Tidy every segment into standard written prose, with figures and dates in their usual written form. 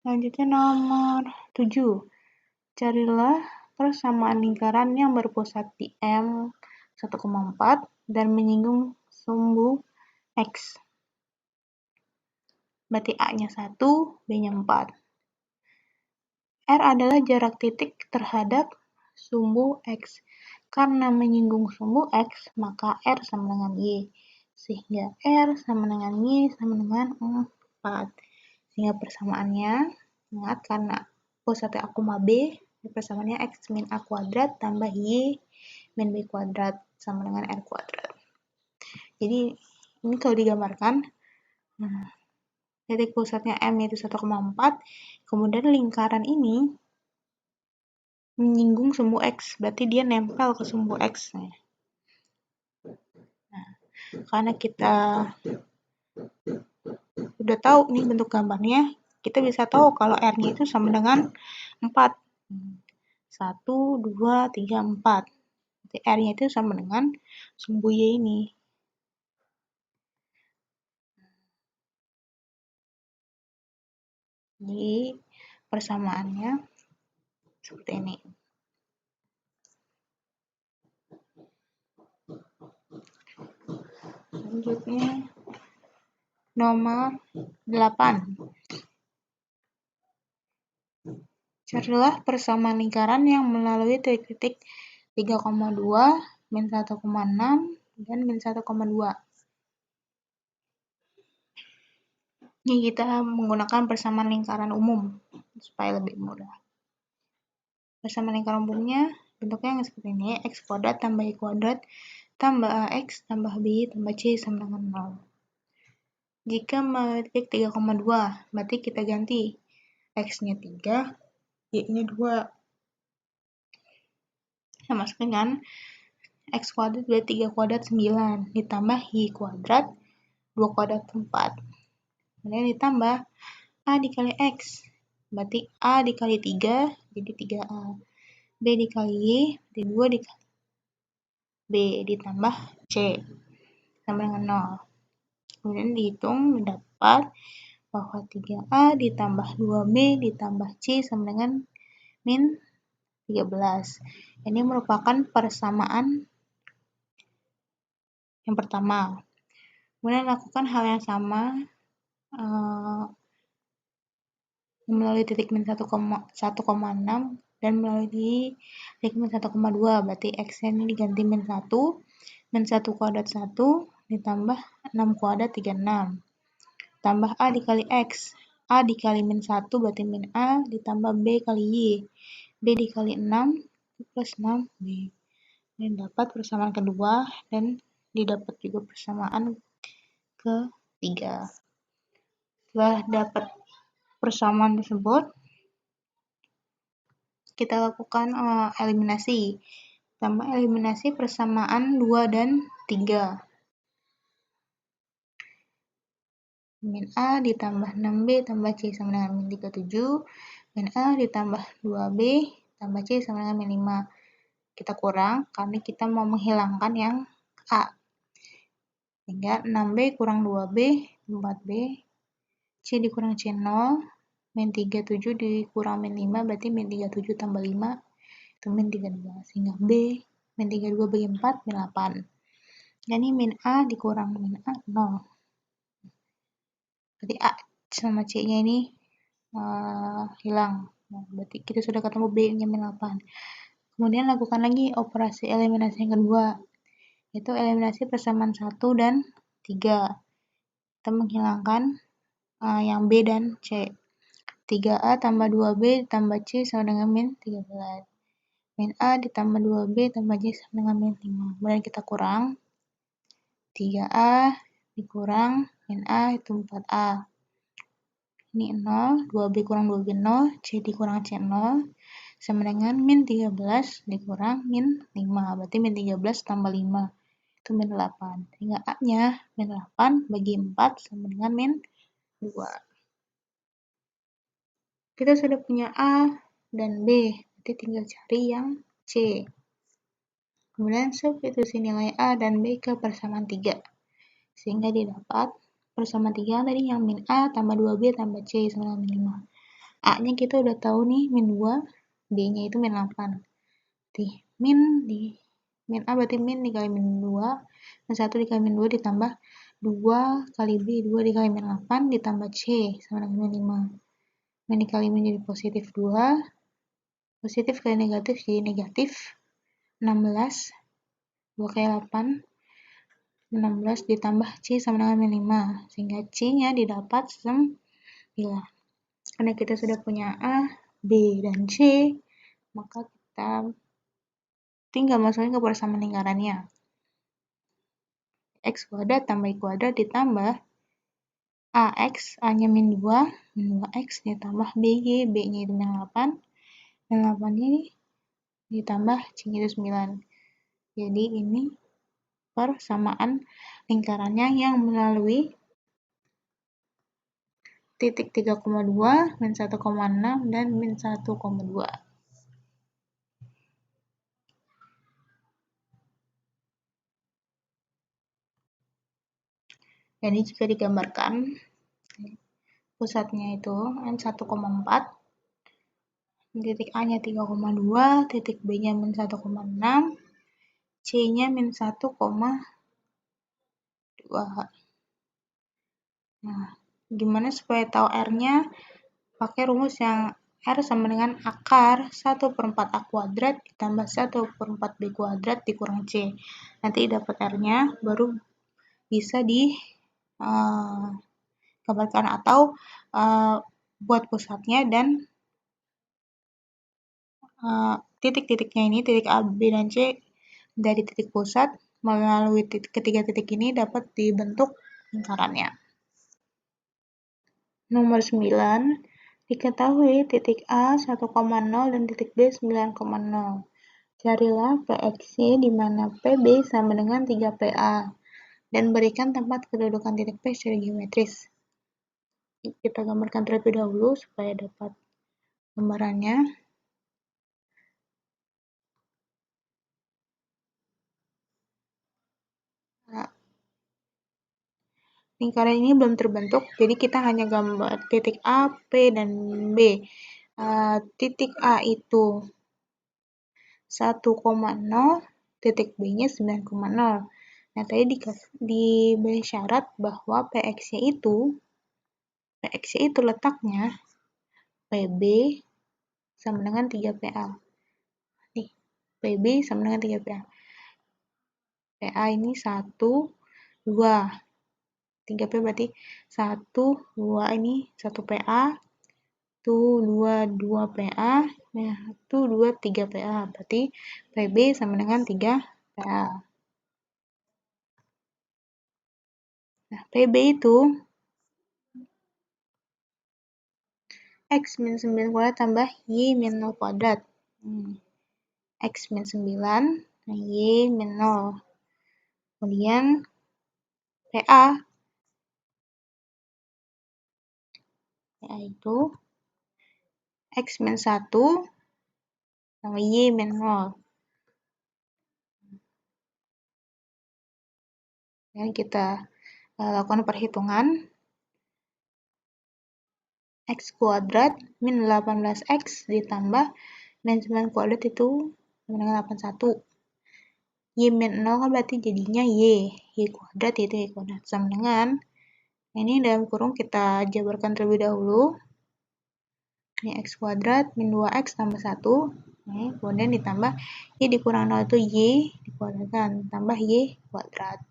Selanjutnya nomor 7. Carilah persamaan lingkaran yang berpusat di M 1,4 dan menyinggung sumbu X. Berarti A-nya 1, B-nya 4. R adalah jarak titik terhadap sumbu X. Karena menyinggung sumbu X, maka R sama dengan Y. Sehingga R sama dengan Y sama dengan 4. Sehingga persamaannya, ingat karena pusatnya A, B, persamaannya X min A kuadrat tambah Y min B kuadrat sama dengan R kuadrat. Jadi, ini kalau digambarkan, titik pusatnya M itu 1,4, kemudian lingkaran ini menyinggung sumbu X, berarti dia nempel ke sumbu X. Nah, karena kita udah tahu nih bentuk gambarnya, kita bisa tahu kalau R-nya itu sama dengan 4. 1, 2, 3, 4. Berarti R-nya itu sama dengan sumbu Y ini. Jadi, persamaannya seperti ini. Selanjutnya, nomor 8. Carilah persamaan lingkaran yang melalui titik-titik 3,2, min 1,6, dan min 1,2. Ini kita menggunakan persamaan lingkaran umum supaya lebih mudah. Persamaan lingkaran umumnya bentuknya seperti ini, X kuadrat tambah Y kuadrat tambah AX tambah B tambah C sama dengan 0. Jika melalui titik 3,2, berarti kita ganti X-nya 3, Y-nya 2. Sama dengan X kuadrat berarti 3 kuadrat 9, ditambah Y kuadrat 2 kuadrat 4. Kemudian ditambah A dikali X, berarti A dikali 3, jadi 3A. B dikali Y, berarti 2 dikali B, ditambah C, sama dengan 0. Kemudian dihitung, mendapat bahwa 3A ditambah 2B ditambah C sama dengan min 13. Ini merupakan persamaan yang pertama. Kemudian lakukan hal yang sama melalui titik min 1,6 dan melalui titik min 1,2, berarti X-nya ini diganti min 1, min 1 kuadrat 1, ditambah 6 kuadrat 36, tambah A dikali X, A dikali min 1 berarti min A, ditambah B kali Y, B dikali 6, plus 6B. Dan dapat persamaan kedua, dan didapat juga persamaan ketiga. Setelah dapat persamaan tersebut, kita lakukan eliminasi. Pertama, eliminasi persamaan 2 dan 3. Min A ditambah 6B tambah C sama dengan min 37. Min A ditambah 2B tambah C sama dengan min 5. Kita kurang karena kita mau menghilangkan yang A. Sehingga 6B kurang 2B, 4B. C dikurang C0, min 37 dikurang min 5, berarti min 37 tambah 5, itu min 32. Sehingga B, min 32 bagi 4, min 8. Jadi min A dikurang min A, 0. Berarti A sama C-nya ini hilang. Nah, berarti kita sudah ketemu B-nya min 8. Kemudian lakukan lagi operasi eliminasi yang kedua, yaitu eliminasi persamaan 1 dan 3. Kita menghilangkan yang B dan C. 3A tambah 2B tambah C sama dengan min 13. Min A ditambah 2B tambah C sama dengan min 5. Kemudian kita kurang. 3A dikurang min A itu 4A. Ini 0, 2B kurang 2B 0, C dikurang C 0, sama dengan min 13 dikurang min 5. Berarti min 13 tambah 5, itu min 8. Sehingga A-nya min 8 bagi 4 sama dengan min 2. Kita sudah punya A dan B, berarti tinggal cari yang C. Kemudian substitusi nilai A dan B ke persamaan 3. Sehingga didapat persamaan 3 tadi yang min A tambah 2B tambah C sama dengan min 5. A-nya kita udah tahu nih min 2, B-nya itu min 8. Min A berarti min dikali min 2, min 1 dikali min 2 ditambah 2 kali B, 2 dikali min 8 ditambah C sama dengan min 5. Min dikali min jadi positif 2, positif kali negatif jadi negatif 16, 2 kali 8, 16 ditambah C sama dengan min 5, sehingga C-nya didapat 9. Karena kita sudah punya A, B, dan C, maka kita tinggal masukin ke persamaan lingkarannya. X kuadrat tambah Y kuadrat ditambah AX, A-nya min 2, min 2X ditambah BY, B-nya itu min 8, min 8-nya ditambah C-nya itu 9. Jadi ini persamaan lingkarannya yang melalui titik 3,2, min 1,6, dan min 1,2. Jadi jika digambarkan, pusatnya itu N1,4, titik A-nya 3,2, titik B-nya min 1,6, C-nya min 1,2. Nah, gimana supaya tahu R-nya? Pakai rumus yang R sama dengan akar 1/4 A kuadrat ditambah 1/4 B kuadrat dikurang C. Nanti dapat R-nya, baru bisa digambarkan atau buat pusatnya dan titik-titiknya ini, titik A, B, dan C dari titik pusat melalui ketiga titik ini dapat dibentuk lingkarannya. Nomor 9, diketahui titik A 1,0 dan titik B 9,0. Carilah PXY di mana PB sama dengan 3PA dan berikan tempat kedudukan titik P secara geometris. Kita gambarkan terlebih dahulu supaya dapat gambarannya. Nah, lingkaran ini belum terbentuk, jadi kita hanya gambar titik A, P, dan B. Titik A itu 1,0, titik B-nya 9,0. Nah, tadi diberi syarat bahwa PX-nya itu letaknya PB sama dengan 3PA. Nih, PB sama dengan 3PA. PA ini 1, 2. 3P berarti 1, 2 ini 1 PA, 2, 2 PA, 1, 2, 3 PA. Berarti PB sama dengan 3 PA. Nah, PB itu X min 9 kuadrat tambah Y min 0 kuadrat. X min 9, Y min 0. Kemudian PA itu X min 1 sama Y min 0. Dan kita lakukan perhitungan. X kuadrat min 18X ditambah min 9 kuadrat itu sama dengan 81. Y min 0 kan berarti jadinya Y kuadrat itu Y kuadrat sama dengan, ini dalam kurung kita jabarkan terlebih dahulu. Ini X kuadrat min 2X tambah 1, kemudian ditambah Y dikurang 0 itu Y dikuadratkan, tambah Y kuadrat.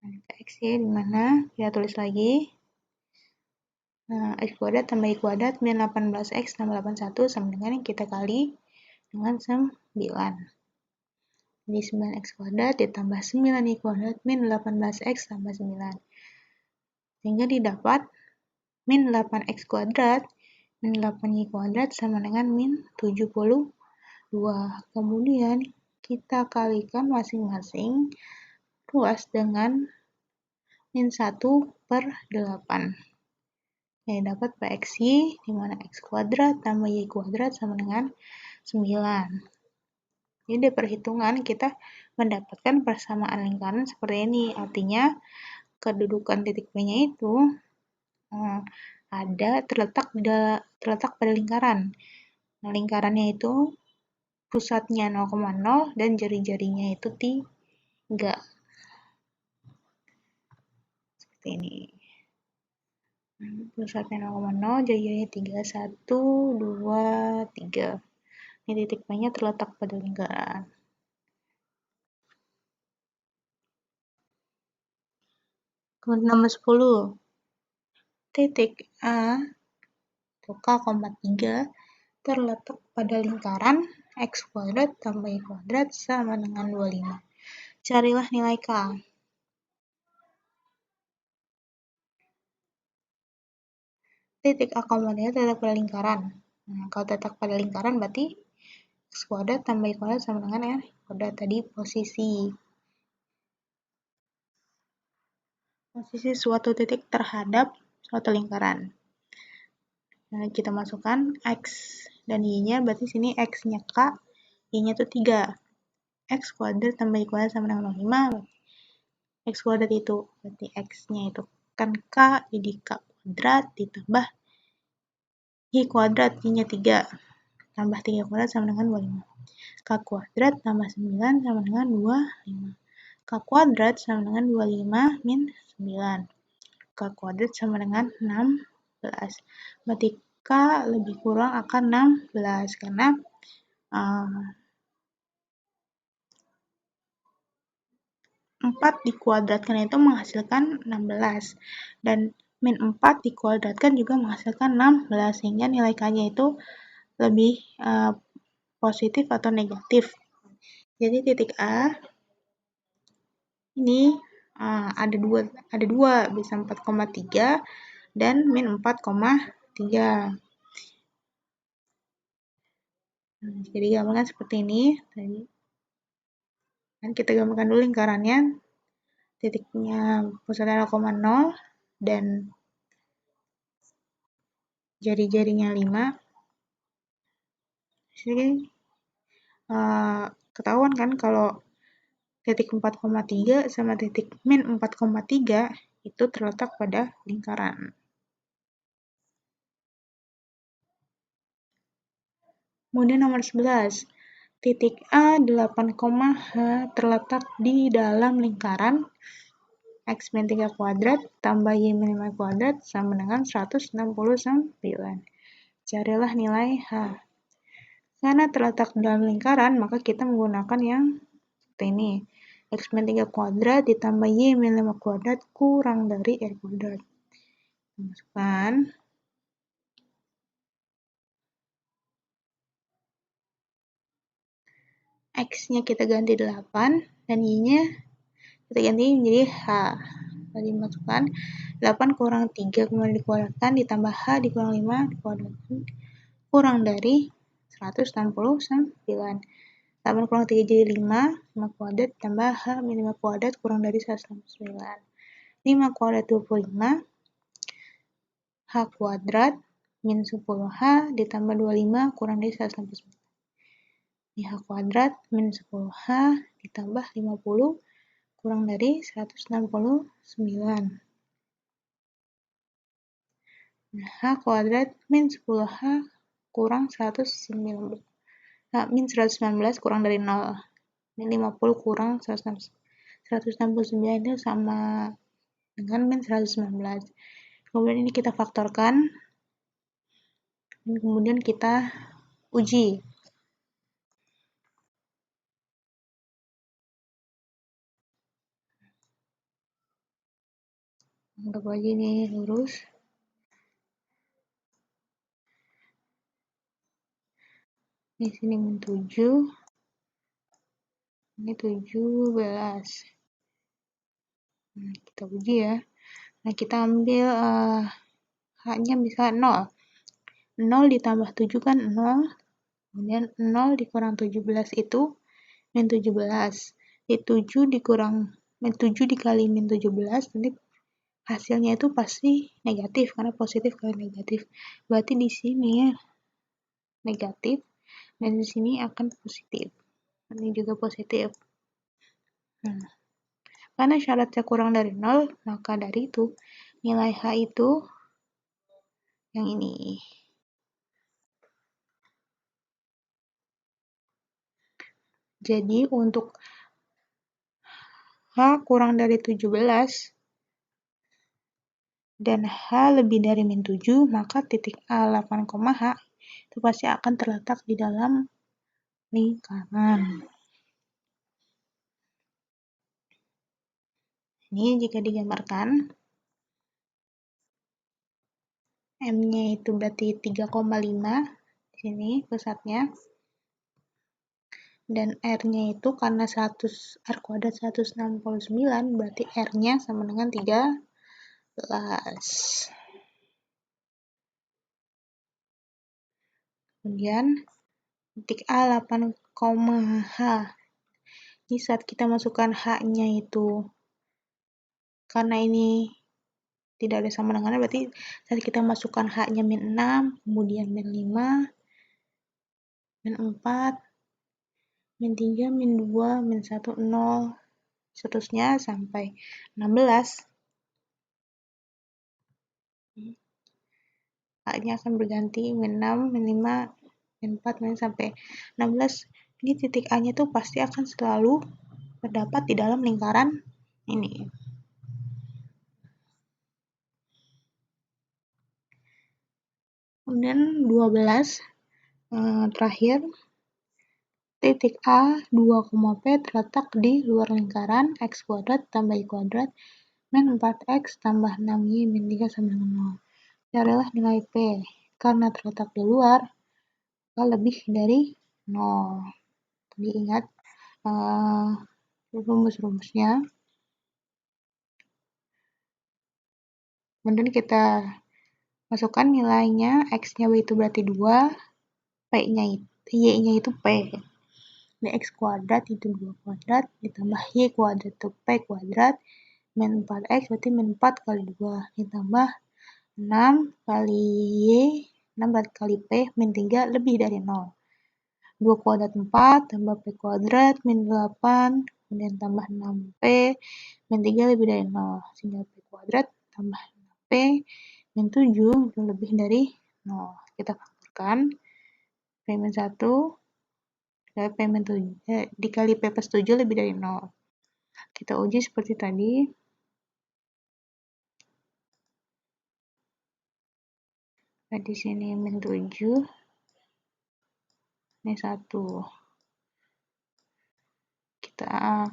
Nah, X-nya di mana? Kita tulis lagi. X kuadrat tambah Y kuadrat min 18X tambah 81 sama dengan yang kita kali dengan 9. Jadi 9X kuadrat ditambah 9Y kuadrat min 18X tambah 9. Sehingga didapat min 8X kuadrat min 8Y kuadrat sama dengan min 72. Kemudian kita kalikan masing-masing ruas dengan min 1/8. Jadi dapat PXY di mana X kuadrat tambah Y kuadrat sama dengan 9. Jadi dari perhitungan kita mendapatkan persamaan lingkaran seperti ini. Artinya kedudukan titik P-nya itu terletak pada lingkaran. Nah, lingkarannya itu pusatnya 0,0 dan jari-jarinya itu 3. Seperti ini. Pusatnya 0,0, jari-jarinya 3, 1, 2, 3. Ini titik P-nya terletak pada lingkaran. Kemudian nomor 10. Titik A atau K,3 terletak pada lingkaran X kuadrat tambah Y kuadrat sama dengan 25. Carilah nilai K. Titik A, terletak pada lingkaran. Nah, kalau terletak pada lingkaran berarti X kuadrat tambah Y kuadrat sama dengan R kuadrat. Tadi posisi suatu titik terhadap suatu lingkaran. Nah, kita masukkan X dan Y-nya, berarti sini X-nya K, Y-nya itu 3. X kuadrat tambah Y kuadrat sama dengan 5. X kuadrat itu, berarti X-nya itu kan K, jadi K kuadrat ditambah Y kuadrat, Y-nya 3. Tambah 3 kuadrat sama dengan 25. K kuadrat tambah 9 sama dengan 25. K kuadrat sama dengan 25 min 9. K kuadrat sama dengan 16. Berarti K lebih kurang akan 16 karena 4 dikuadratkan itu menghasilkan 16 dan min 4 dikuadratkan juga menghasilkan 16 sehingga nilai K-nya itu lebih positif atau negatif. Jadi titik A ini ada dua bisa 4,3 dan min 4,3. Jadi gambarkan seperti ini tadi. Dan kita gambarkan dulu lingkarannya. Titiknya pusatnya 0,0 dan jari-jarinya 5. Jadi ketahuan kan kalau titik 4,3 sama titik min 4,3 itu terletak pada lingkaran. Kemudian nomor 11. Titik A 8,H terletak di dalam lingkaran X min 3 kuadrat tambah Y min 5 kuadrat sama dengan 169. Carilah nilai H. Karena terletak dalam lingkaran, maka kita menggunakan yang seperti ini. X min 3 kuadrat ditambah Y min 5 kuadrat kurang dari R kuadrat. Masukkan. X-nya kita ganti 8 dan Y-nya kita ganti menjadi H. Tadi masukkan 8 kurang 3 kemudian dikuadratkan ditambah H dikurang 5 dikuadratkan kurang dari 169. 8 kurang 3 jadi 5, 5 kuadrat tambah H min 5 kuadrat kurang dari 169. 5 kuadrat 25, H kuadrat min 10H ditambah 25 kurang dari 169. Ini H kuadrat min 10H ditambah 50 kurang dari 169. Nah, H kuadrat min 10H kurang 119. Nah, min 119 kurang dari 0. Min 50 kurang 169 itu sama dengan min 119. Kemudian ini kita faktorkan. Dan kemudian kita uji. Anggap aja ini lurus. Di sini min 7. Ini 17. Nah, kita uji ya. Nah, kita ambil H-nya bisa 0. 0 ditambah 7 kan 0. Kemudian 0 dikurang 17 itu min 17. Di 7 dikurang min 7 dikali min 17, nanti hasilnya itu pasti negatif karena positif kali negatif. Berarti di sini negatif dan di sini akan positif. Ini juga positif. Nah, karena syaratnya kurang dari 0, maka dari itu nilai H itu yang ini. Jadi untuk H kurang dari 17 dan H lebih dari min 7, maka titik A 8, H itu pasti akan terletak di dalam lingkaran. Ini jika digambarkan, M-nya itu berarti 3,5 di sini pusatnya. Dan R-nya itu karena R kuadrat 169, berarti R-nya sama dengan 13. Kemudian titik A 8, H. Ini saat kita masukkan H-nya itu, karena ini tidak ada sama dengan, berarti saat kita masukkan H-nya min 6, kemudian min 5, min 4, min 3, min 2, min 1, 0, seterusnya sampai 16. H-nya akan berganti min 6, min 5, min 4, min sampai 16. Ini titik A-nya tuh pasti akan selalu terdapat di dalam lingkaran ini. Kemudian 12, terakhir, titik A 2, P terletak di luar lingkaran X kuadrat tambah Y kuadrat min 4X tambah 6Y min 3 sama dengan 0. Carilah nilai P. Karena terletak di luar, maka lebih dari 0. Jadi ingat rumus-rumusnya. Kemudian kita masukkan nilainya, X-nya itu berarti 2, P-nya itu, Y-nya itu P. Jadi X kuadrat itu 2 kuadrat, ditambah Y kuadrat itu P kuadrat, min 4X berarti min 4 kali 2, ditambah 6 kali Y, 6 kali P, min 3 lebih dari 0. 2 kuadrat 4, tambah P kuadrat, min 8, kemudian tambah 6P, min 3 lebih dari 0. Sehingga P kuadrat tambah 6P, min 7 itu lebih dari 0. Kita faktorkan, P min 1, P min 7, dikali P plus 7 lebih dari 0. Kita uji seperti tadi. Nah, di sini min 7, ini 1. Kita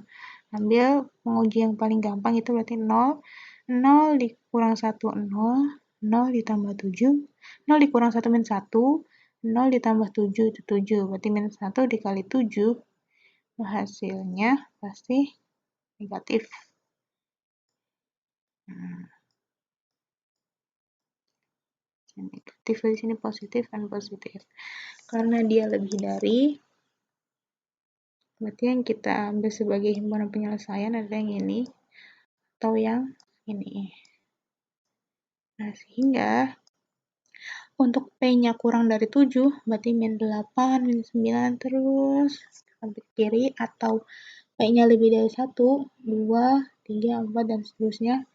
ambil menguji yang paling gampang itu berarti 0. 0 dikurang 1, 0. 0 ditambah 7. 0 dikurang 1 min 1. 0 ditambah 7 itu 7. Berarti min 1 dikali 7. Hasilnya pasti negatif. Negatif di sini positif dan positif. Karena dia lebih dari, berarti yang kita ambil sebagai himpunan penyelesaian adalah yang ini atau yang ini. Nah, sehingga untuk P-nya kurang dari 7, berarti min 8, min 9 terus sampai ke kiri, atau P-nya lebih dari 1, 2, 3, 4, dan seterusnya,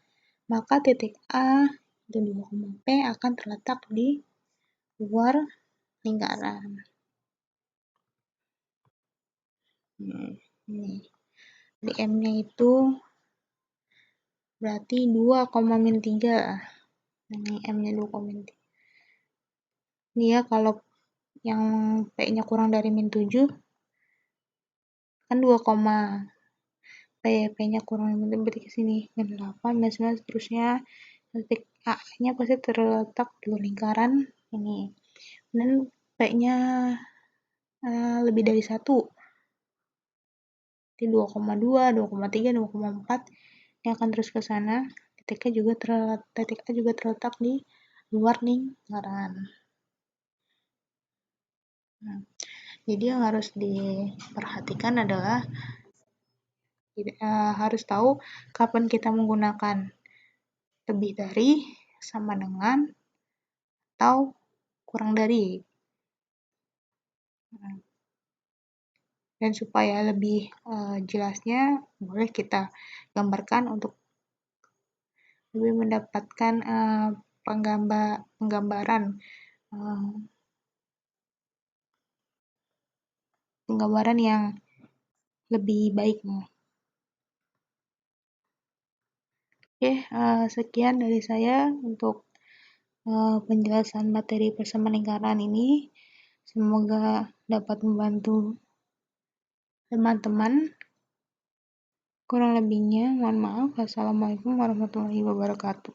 maka titik A dan 2, P akan terletak di luar lingkaran. Ini. Di M-nya itu berarti 2, min 3. Ini M-nya 2, min 3. Ini ya, kalau yang P-nya kurang dari min 7, kan 2, P-nya kurang dari min 7, berarti ke sini min 8, min 9, seterusnya. Titik A-nya pasti terletak di lingkaran ini. Dan P-nya lebih dari 1. Di 2,2, 2,3, 2,4. Ini akan terus ke sana. Titik A juga terletak di luar lingkaran. Nah, jadi yang harus diperhatikan adalah harus tahu kapan kita menggunakan lebih dari, sama dengan, atau kurang dari. Dan supaya lebih jelasnya, boleh kita gambarkan untuk lebih mendapatkan penggambaran penggambaran yang lebih baik. Oke, sekian dari saya untuk penjelasan materi persamaan lingkaran ini. Semoga dapat membantu teman-teman. Kurang lebihnya, mohon maaf. Wassalamualaikum warahmatullahi wabarakatuh.